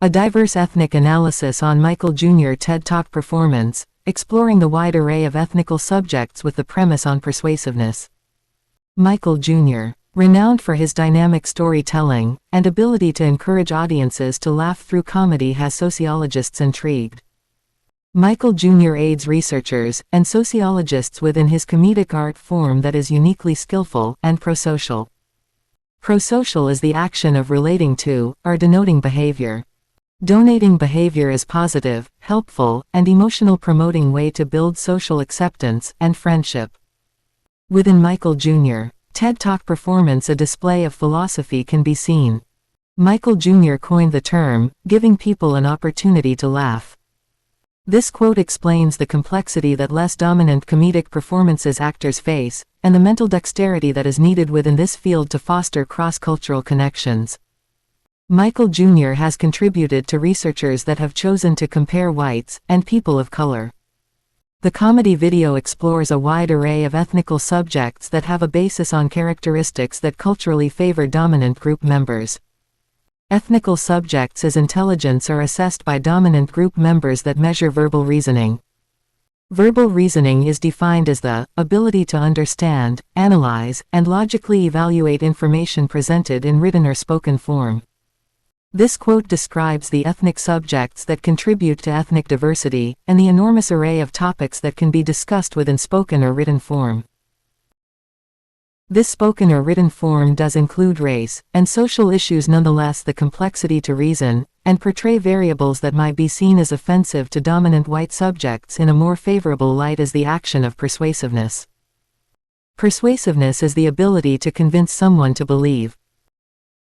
A diverse ethnic analysis on Michael Jr. TED Talk performance, exploring the wide array of ethnical subjects with the premise on persuasiveness. Michael Jr., renowned for his dynamic storytelling and ability to encourage audiences to laugh through comedy, has sociologists intrigued. Michael Jr. aids researchers and sociologists within his comedic art form that is uniquely skillful and prosocial. Prosocial is the action of relating to, or denoting behavior. Donating behavior is positive, helpful, and emotional promoting way to build social acceptance and friendship. Within Michael Jr. TED Talk performance, a display of philosophy can be seen. Michael Jr. coined the term, giving people an opportunity to laugh. This quote explains the complexity that less dominant comedic performances actors face, and the mental dexterity that is needed within this field to foster cross-cultural connections. Michael Jr. has contributed to researchers that have chosen to compare whites and people of color. The comedy video explores a wide array of ethnical subjects that have a basis on characteristics that culturally favor dominant group members. Ethnical subjects as intelligence are assessed by dominant group members that measure verbal reasoning. Verbal reasoning is defined as the ability to understand, analyze, and logically evaluate information presented in written or spoken form. This quote describes the ethnic subjects that contribute to ethnic diversity, and the enormous array of topics that can be discussed within spoken or written form. This spoken or written form does include race and social issues. Nonetheless, the complexity to reason and portray variables that might be seen as offensive to dominant white subjects in a more favorable light is the action of persuasiveness. Persuasiveness is the ability to convince someone to believe.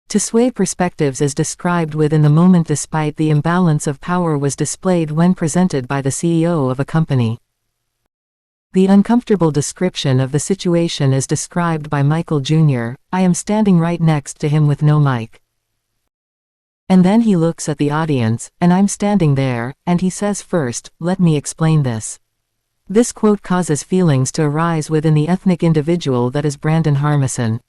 To sway perspectives as described within the moment despite the imbalance of power was displayed when presented by the CEO of a company. The uncomfortable description of the situation is described by Michael Jr. I am standing right next to him with no mic. And then he looks at the audience, and I'm standing there, and he says, first, let me explain this. This quote causes feelings to arise within the ethnic individual that is Brandon Harmison.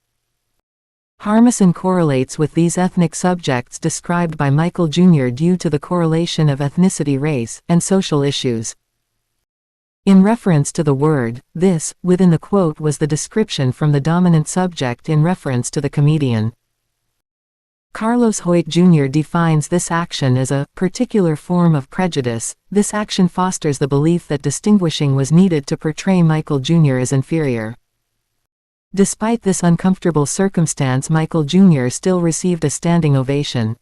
Harmison correlates with these ethnic subjects described by Michael Jr. due to the correlation of ethnicity, race, and social issues. In reference to the word, this, within the quote was the description from the dominant subject in reference to the comedian. Carlos Hoyt Jr. defines this action as a particular form of prejudice. This action fosters the belief that distinguishing was needed to portray Michael Jr. as inferior. Despite this uncomfortable circumstance, Michael Jr. still received a standing ovation.